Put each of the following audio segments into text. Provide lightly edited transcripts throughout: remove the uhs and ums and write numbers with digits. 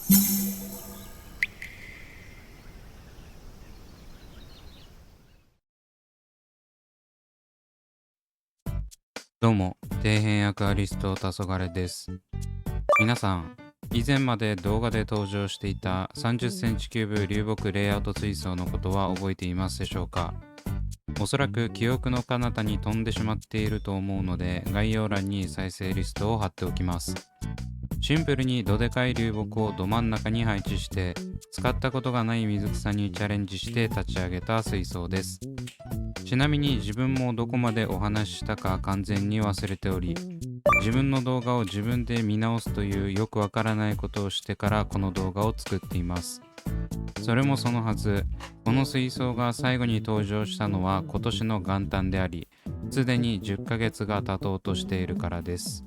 どうも、底辺役アリスト黄昏です。皆さん、以前まで動画で登場していた30センチキューブ流木レイアウト水槽のことは覚えていますでしょうか？おそらく記憶の彼方に飛んでしまっていると思うので、概要欄に再生リストを貼っておきます。シンプルにどでかい流木をど真ん中に配置して、使ったことがない水草にチャレンジして立ち上げた水槽です。ちなみに自分もどこまでお話ししたか完全に忘れており、自分の動画を自分で見直すというよくわからないことをしてからこの動画を作っています。それもそのはず、この水槽が最後に登場したのは今年の元旦であり、すでに10ヶ月が経とうとしているからです。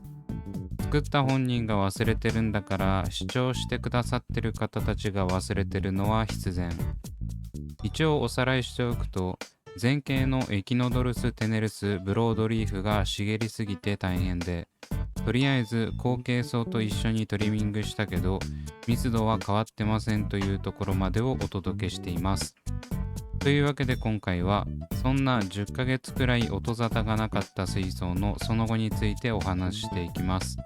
作った本人が忘れてるんだから、視聴してくださってる方たちが忘れてるのは必然。一応おさらいしておくと、前景のエキノドルステネルスブロードリーフが茂りすぎて大変で、とりあえず後継層と一緒にトリミングしたけど密度は変わってませんというところまでをお届けしています。というわけで今回はそんな10ヶ月くらい音沙汰がなかった水槽のその後についてお話ししていきます。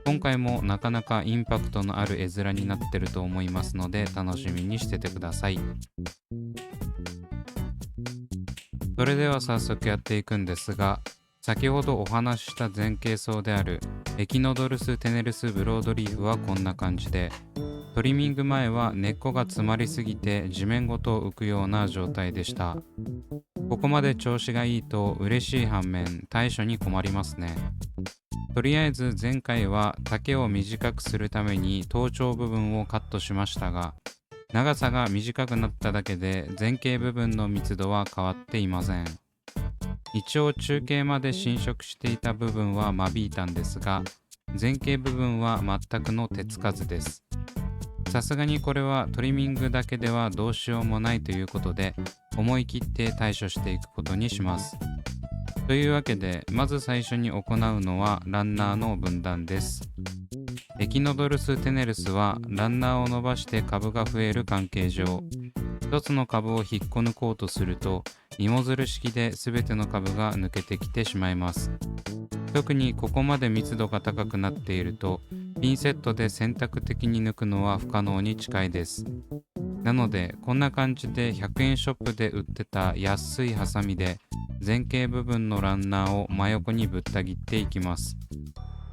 今回もなかなかインパクトのある絵面になってると思いますので楽しみにしててください。それでは早速やっていくんですが、先ほどお話しした前景層であるエキノドルステネルスブロードリーフはこんな感じで、トリミング前は根っこが詰まりすぎて地面ごと浮くような状態でした。ここまで調子がいいと嬉しい反面対処に困りますね。とりあえず前回は丈を短くするために頭頂部分をカットしましたが、長さが短くなっただけで前景部分の密度は変わっていません。一応中継まで侵食していた部分は間引いたんですが、前景部分は全くの手つかずです。さすがにこれはトリミングだけではどうしようもないということで、思い切って対処していくことにします。というわけで、まず最初に行うのはランナーの分断です。エキノドルステネルスはランナーを伸ばして株が増える関係上、一つの株を引っこ抜こうとすると芋づる式で全ての株が抜けてきてしまいます。特にここまで密度が高くなっているとピンセットで選択的に抜くのは不可能に近いです。なのでこんな感じで100円ショップで売ってた安いハサミで前景部分のランナーを真横にぶった切っていきます。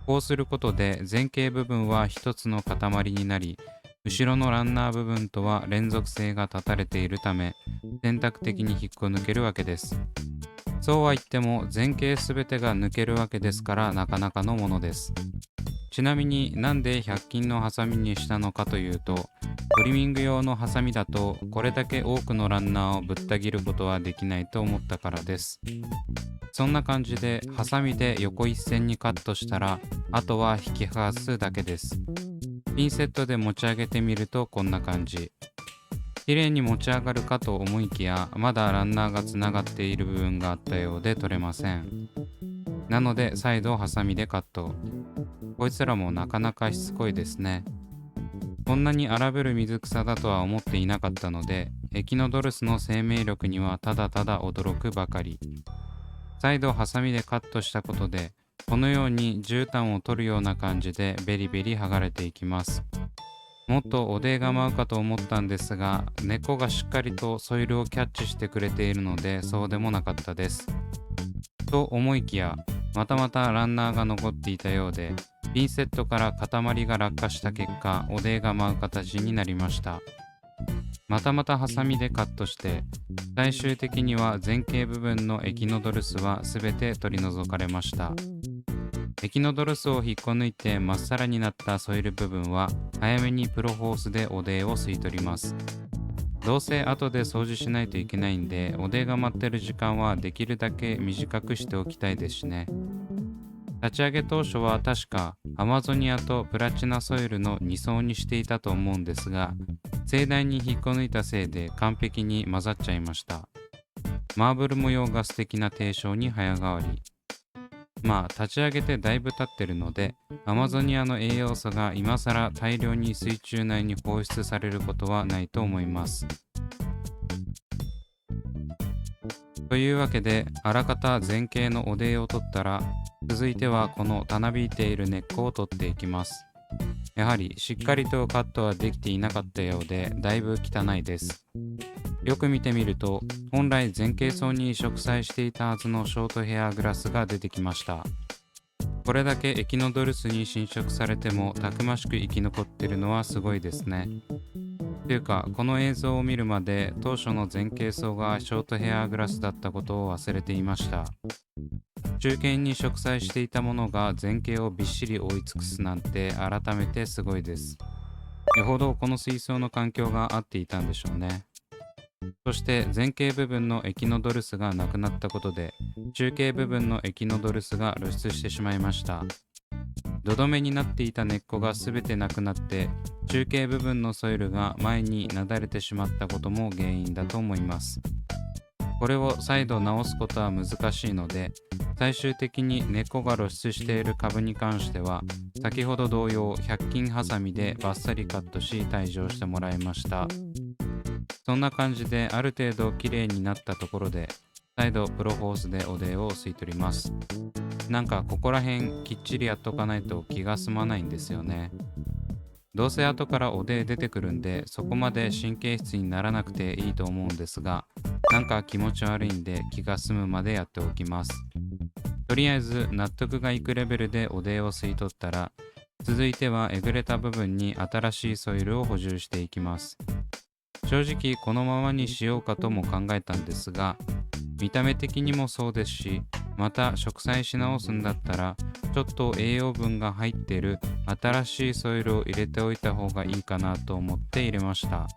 こうすることで前景部分は一つの塊になり、後ろのランナー部分とは連続性が断たれているため、選択的に引っこ抜けるわけです。そうは言っても前景すべてが抜けるわけですからなかなかのものです。ちなみになんで100均のハサミにしたのかというと、トリミング用のハサミだとこれだけ多くのランナーをぶった切ることはできないと思ったからです。そんな感じでハサミで横一線にカットしたら、あとは引き剥がすだけです。ピンセットで持ち上げてみるとこんな感じ。綺麗に持ち上がるかと思いきや、まだランナーがつながっている部分があったようで取れません。なので再度ハサミでカット。こいつらもなかなかしつこいですね。こんなに荒ぶる水草だとは思っていなかったので、エキノドルスの生命力にはただただ驚くばかり。再度ハサミでカットしたことで、このように絨毯を取るような感じでベリベリ剥がれていきます。もっとおでが舞うかと思ったんですが、根っこがしっかりとソイルをキャッチしてくれているのでそうでもなかったです。と思いきや、またまたランナーが残っていたようで、ピンセットから塊が落下した結果、おでが舞う形になりました。またまたハサミでカットして、最終的には前景部分のエキノドルスはすべて取り除かれました。エキノドルスを引っこ抜いてまっさらになったソイル部分は早めにプロホースでおでを吸い取ります。どうせ後で掃除しないといけないんで、おでが待ってる時間はできるだけ短くしておきたいですしね。立ち上げ当初は確かアマゾニアとプラチナソイルの2層にしていたと思うんですが、盛大に引っこ抜いたせいで完璧に混ざっちゃいました。マーブル模様が素敵な低床に早変わり。まあ立ち上げてだいぶ経ってるので、アマゾニアの栄養素が今更大量に水中内に放出されることはないと思います。というわけで、あらかた前傾のおでを取ったら、続いてはこのたなびいている根っこを取っていきます。やはりしっかりとカットはできていなかったようで、だいぶ汚いです。よく見てみると、本来前傾層に植栽していたはずのショートヘアグラスが出てきました。これだけエキノドルスに侵食されてもたくましく生き残ってるのはすごいですね。というか、この映像を見るまで当初の前傾層がショートヘアグラスだったことを忘れていました。中堅に植栽していたものが前傾をびっしり覆い尽くすなんて改めてすごいです。よほどこの水槽の環境が合っていたんでしょうね。そして前傾部分のエキノドルスがなくなったことで、中径部分のエキノドルスが露出してしまいました。土留めになっていた根っこがすべてなくなって、中径部分のソイルが前になだれてしまったことも原因だと思います。これを再度直すことは難しいので、最終的に根っこが露出している株に関しては、先ほど同様100均ハサミでバッサリカットし退場してもらいました。そんな感じである程度きれいになったところで、再度プロホースでおでを吸い取ります。なんかここら辺きっちりやっとかないと気が済まないんですよね。どうせ後からおで出てくるんで、そこまで神経質にならなくていいと思うんですが、なんか気持ち悪いんで気が済むまでやっておきます。とりあえず納得がいくレベルでおでを吸い取ったら、続いてはえぐれた部分に新しいソイルを補充していきます。正直このままにしようかとも考えたんですが、見た目的にもそうですし、また植栽し直すんだったらちょっと栄養分が入っている新しいソイルを入れておいた方がいいかなと思って入れました。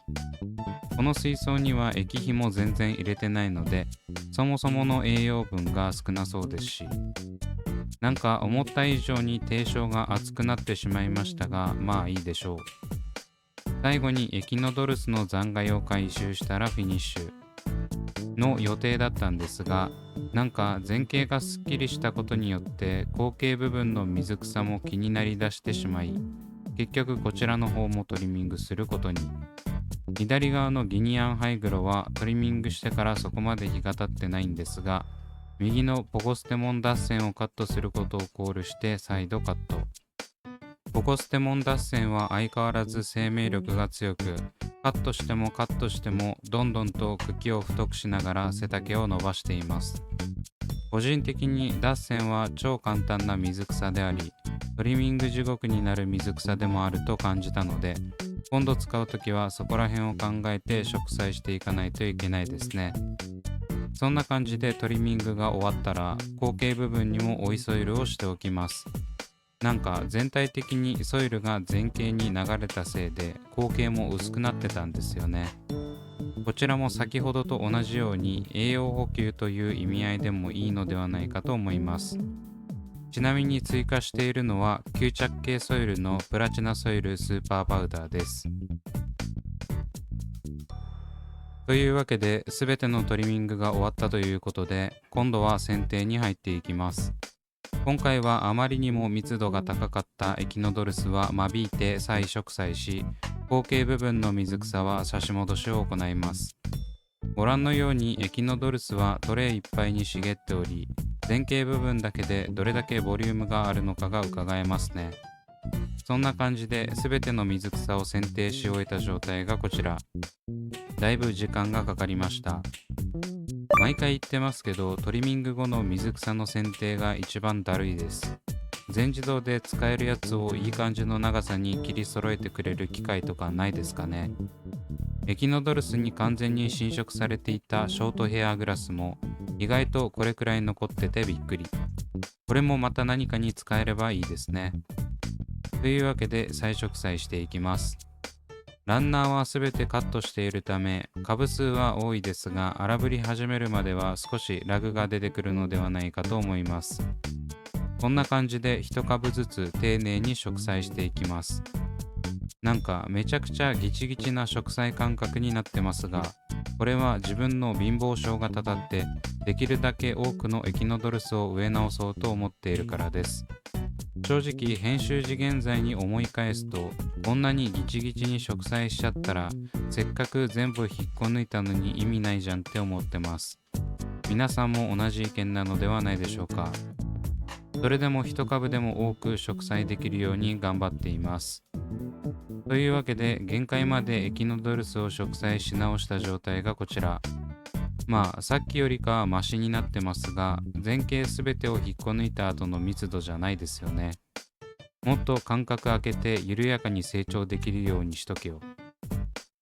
この水槽には液肥も全然入れてないので、そもそもの栄養分が少なそうですし、なんか思った以上に低床が熱くなってしまいましたが、まあいいでしょう。最後にエキノドルスの残骸を回収したらフィニッシュの予定だったんですが、なんか前傾がすっきりしたことによって後傾部分の水草も気になりだしてしまい、結局こちらの方もトリミングすることに。左側のギニアンハイグロはトリミングしてからそこまで日が経ってないんですが、右のポコステモン脱線をカットすることを考慮して再度カット。ポコステモン脱線は相変わらず生命力が強く、カットしてもカットしてもどんどんと茎を太くしながら背丈を伸ばしています。個人的に脱線は超簡単な水草であり、トリミング地獄になる水草でもあると感じたので、今度使うときはそこら辺を考えて植栽していかないといけないですね。そんな感じでトリミングが終わったら後傾部分にも追いソイルをしておきます。なんか全体的にソイルが前傾に流れたせいで後傾も薄くなってたんですよね。こちらも先ほどと同じように栄養補給という意味合いでもいいのではないかと思います。ちなみに追加しているのは吸着系ソイルのプラチナソイルスーパーパウダーです。というわけで全てのトリミングが終わったということで、今度は剪定に入っていきます。今回はあまりにも密度が高かったエキノドルスは間引いて再植栽し、後傾部分の水草は差し戻しを行います。ご覧のようにエキノドルスはトレイいっぱいに茂っており、前傾部分だけでどれだけボリュームがあるのかが伺えますね。そんな感じで全ての水草を剪定し終えた状態がこちら。だいぶ時間がかかりました。毎回言ってますけど、トリミング後の水草の剪定が一番だるいです。全自動で使えるやつをいい感じの長さに切り揃えてくれる機械とかないですかね。エキノドルスに完全に侵食されていたショートヘアグラスも意外とこれくらい残っててびっくり。これもまた何かに使えればいいですね。というわけで再植栽していきます。ランナーはすべてカットしているため株数は多いですが、荒ぶり始めるまでは少しラグが出てくるのではないかと思います。こんな感じで一株ずつ丁寧に植栽していきます。なんかめちゃくちゃギチギチな植栽感覚になってますが、これは自分の貧乏性がたたって、できるだけ多くのエキノドルスを植え直そうと思っているからです。正直編集時現在に思い返すと、こんなにギチギチに植栽しちゃったら、せっかく全部引っこ抜いたのに意味ないじゃんって思ってます。皆さんも同じ意見なのではないでしょうか。それでも一株でも多く植栽できるように頑張っています。というわけで、限界までエキノドルスを植栽し直した状態がこちら。さっきよりかはマシになってますが、前景すべてを引っこ抜いた後の密度じゃないですよね。もっと間隔空けて緩やかに成長できるようにしとけよ。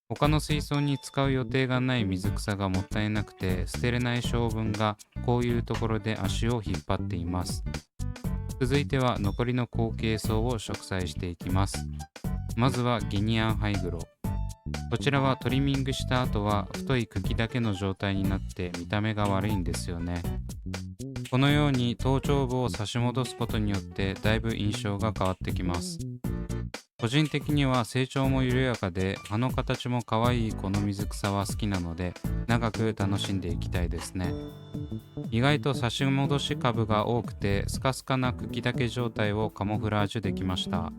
他の水槽に使う予定がない水草がもったいなくて捨てれない性分がこういうところで足を引っ張っています。続いては残りの後継層を植栽していきます。まずはギニアンハイグロ。こちらはトリミングした後は太い茎だけの状態になって見た目が悪いんですよね。このように頭頂部を差し戻すことによってだいぶ印象が変わってきます。個人的には成長も緩やかで葉の形も可愛いこの水草は好きなので長く楽しんでいきたいですね。意外と差し戻し株が多くてスカスカな茎だけ状態をカモフラージュできました。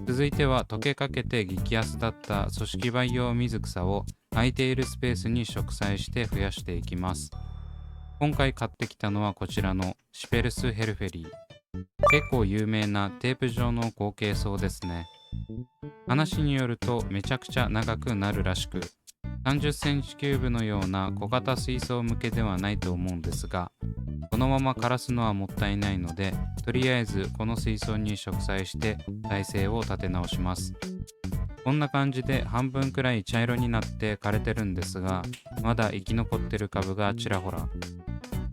続いては溶けかけて激安だった組織培養水草を空いているスペースに植栽して増やしていきます。今回買ってきたのはこちらのシペルスヘルフェリー。結構有名なテープ状の後継層ですね。話によるとめちゃくちゃ長くなるらしく、30センチキューブのような小型水槽向けではないと思うんですが、このまま枯らすのはもったいないので、とりあえずこの水槽に植栽して体勢を立て直します。こんな感じで半分くらい茶色になって枯れてるんですが、まだ生き残ってる株がちらほら。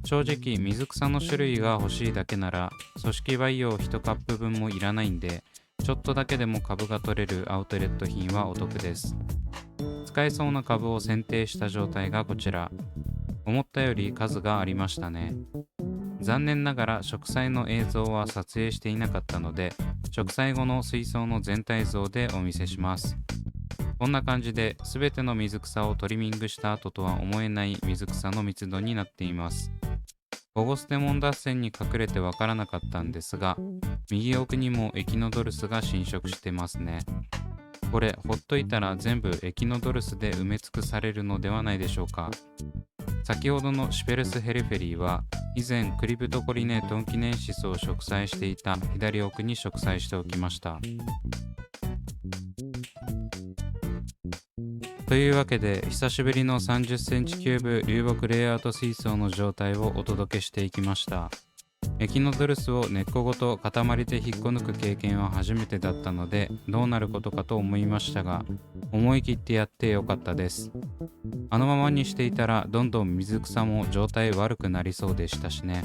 正直水草の種類が欲しいだけなら組織培養1カップ分もいらないんで、ちょっとだけでも株が取れるアウトレット品はお得です。使えそうな株を選定した状態がこちら。思ったより数がありましたね。残念ながら植栽の映像は撮影していなかったので、植栽後の水槽の全体像でお見せします。こんな感じで全ての水草をトリミングした後とは思えない水草の密度になっています。ボゴステモン脱線に隠れてわからなかったんですが、右奥にもエキノドルスが侵食してますね。これほっといたら全部エキノドルスで埋め尽くされるのではないでしょうか。先ほどのシペルスヘルフェリーは以前クリプトコリネトンキネンシスを植栽していた左奥に植栽しておきました。というわけで久しぶりの30センチキューブ流木レイアウト水槽の状態をお届けしていきました。エキノドルスを根っこごと塊で引っこ抜く経験は初めてだったのでどうなることかと思いましたが、思い切ってやってよかったです。あのままにしていたらどんどん水草も状態悪くなりそうでしたしね。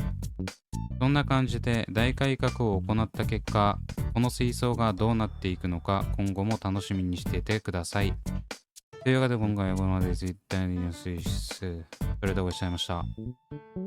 そんな感じで大改革を行った結果、この水槽がどうなっていくのか今後も楽しみにしていてください。というわけで今回はここまで絶対に安いっす。それではご視聴ありがとうございました。